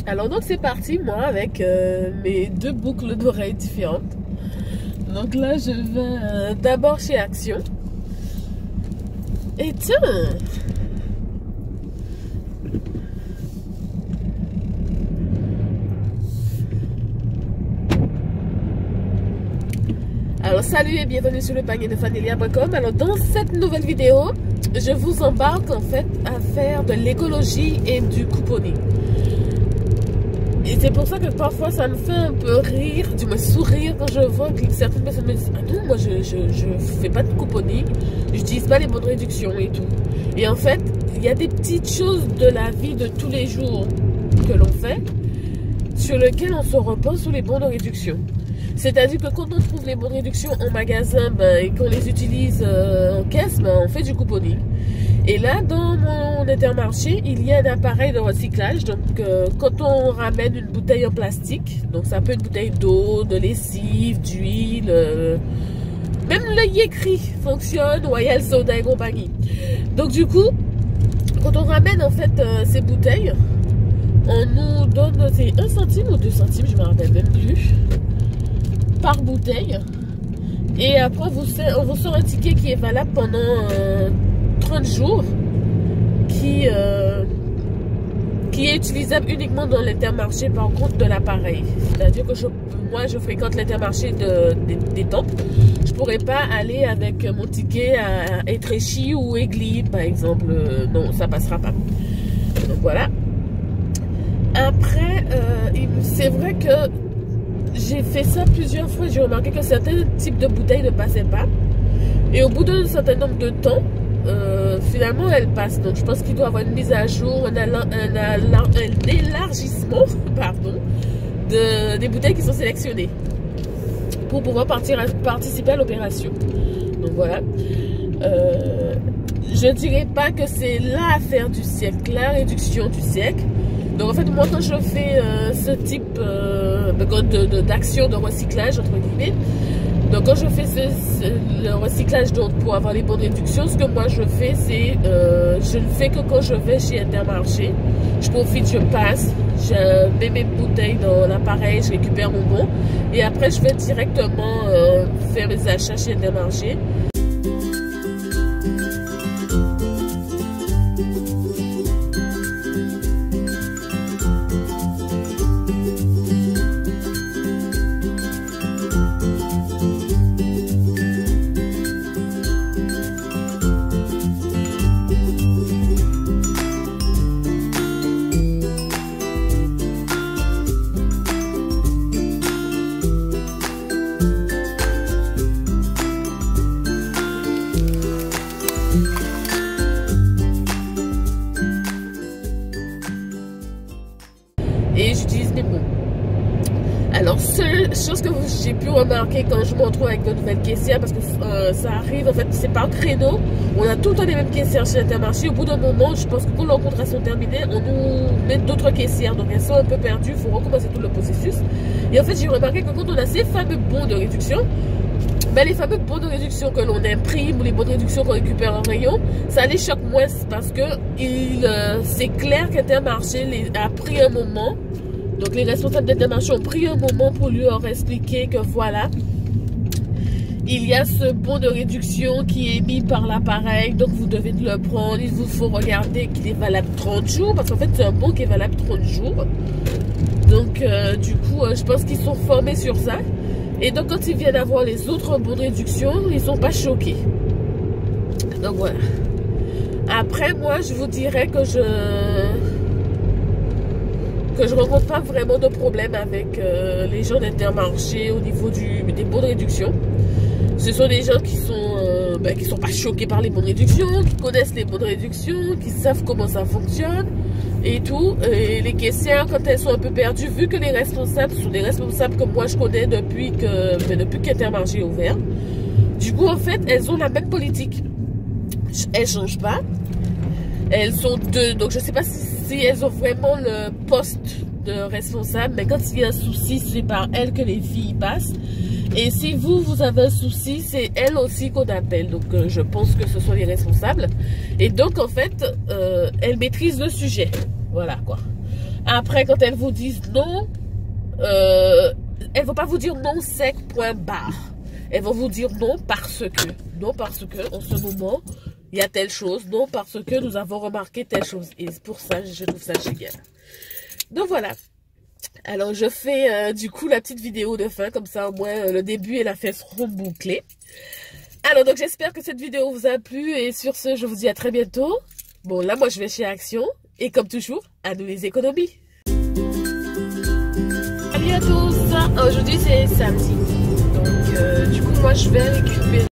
Alors donc c'est parti, moi avec mes deux boucles d'oreilles différentes. Donc là je vais d'abord chez Action. Et tiens, alors salut et bienvenue sur le panier de Fanelia.com. Alors dans cette nouvelle vidéo, je vous embarque en fait à faire de l'écologie et du couponing. Et c'est pour ça que parfois ça me fait un peu rire, du moins sourire quand je vois que certaines personnes me disent: ah non, moi je fais pas de couponing, j'utilise pas les bons de réduction et tout. Et en fait, il y a des petites choses de la vie de tous les jours que l'on fait sur lesquelles on se repose sur les bons de réduction. C'est-à-dire que quand on trouve les bons de réduction en magasin et qu'on les utilise en caisse, on fait du couponing. Et là, dans mon Intermarché, il y a un appareil de recyclage. Donc, quand on ramène une bouteille en plastique, donc ça peut être une bouteille d'eau, de lessive, d'huile, même le Yécri fonctionne, Royal Soda et compagnie. Donc, du coup, quand on ramène en fait ces bouteilles, on nous donne, c'est 1 centime ou 2 centimes, je ne me rappelle même plus, par bouteille. Et après, on vous sort un ticket qui est valable pendant 30 jours, qui est utilisable uniquement dans l'Intermarché par contre de l'appareil. C'est-à-dire que moi je fréquente l'Intermarché des temples. Je pourrais pas aller avec mon ticket à Étréchy ou Aigli par exemple. Non, ça passera pas. Donc voilà. Après, c'est vrai que j'ai fait ça plusieurs fois. J'ai remarqué que certains types de bouteilles ne passaient pas. Et au bout d'un certain nombre de temps, finalement elle passe. Donc je pense qu'il doit y avoir une mise à jour, un élargissement pardon, des bouteilles qui sont sélectionnées pour pouvoir participer à l'opération. Donc voilà. Je dirais pas que c'est l'affaire du siècle, la réduction du siècle. Donc en fait moi quand je fais ce type d'action de recyclage entre guillemets, donc quand je fais le recyclage donc pour avoir les bonnes réductions, ce que moi je fais c'est, je ne fais que quand je vais chez Intermarché, je profite, je passe, je mets mes bouteilles dans l'appareil, je récupère mon bon et après je vais directement faire mes achats chez Intermarché. Et j'utilise mes bons. Alors, seule chose que j'ai pu remarquer quand je me retrouve avec de nouvelles caissières, parce que ça arrive, en fait, c'est par créneau. On a tout le temps les mêmes caissières chez Intermarché. Au bout d'un moment, je pense que quand leurs contrats sont terminés, on nous met d'autres caissières. Donc, elles sont un peu perdues. Il faut recommencer tout le processus. Et en fait, j'ai remarqué que quand on a ces fameux bons de réduction, les fameux bons de réduction que l'on imprime ou les bons de réduction qu'on récupère en rayon, ça les choque moins parce que c'est clair qu'Intermarché a pris un moment. Donc les responsables d'Intermarché ont pris un moment pour lui leur expliquer que voilà, il y a ce bon de réduction qui est mis par l'appareil, donc vous devez le prendre, il vous faut regarder qu'il est valable 30 jours, parce qu'en fait c'est un bon qui est valable 30 jours. Donc du coup, je pense qu'ils sont formés sur ça. Et donc quand ils viennent avoir les autres bons de réduction, ils sont pas choqués. Donc voilà. Après moi, je vous dirais que je rencontre pas vraiment de problème avec les gens d'Intermarché au niveau des bons de réduction. Ce sont des gens qui sont pas choqués par les bons de réduction, qui connaissent les bons de réduction, qui savent comment ça fonctionne et tout. Et les caissières, quand elles sont un peu perdues, vu que les responsables sont des responsables que moi je connais depuis qu'Intermarché est ouvert, du coup en fait elles ont la même politique. Elles changent pas. Elles sont deux, donc je sais pas si elles ont vraiment le poste de responsable, mais quand il y a un souci, c'est par elles que les filles passent. Et si vous avez un souci, c'est elle aussi qu'on appelle. Donc je pense que ce sont les responsables. Et donc en fait, elle maîtrise le sujet. Voilà quoi. Après, quand elles vous disent non, elles ne vont pas vous dire non sec, point barre. Elles vont vous dire non parce que. Non parce que, en ce moment, il y a telle chose. Non parce que nous avons remarqué telle chose. Et pour ça, je trouve ça génial. Donc voilà. Alors je fais du coup la petite vidéo de fin. Comme ça, au moins, le début et la fin seront bouclés. Alors donc j'espère que cette vidéo vous a plu. Et sur ce, je vous dis à très bientôt. Bon, là, moi, je vais chez Action. Et comme toujours, à nous les économies. Salut à tous. Aujourd'hui, c'est samedi. Donc, du coup, moi, je vais récupérer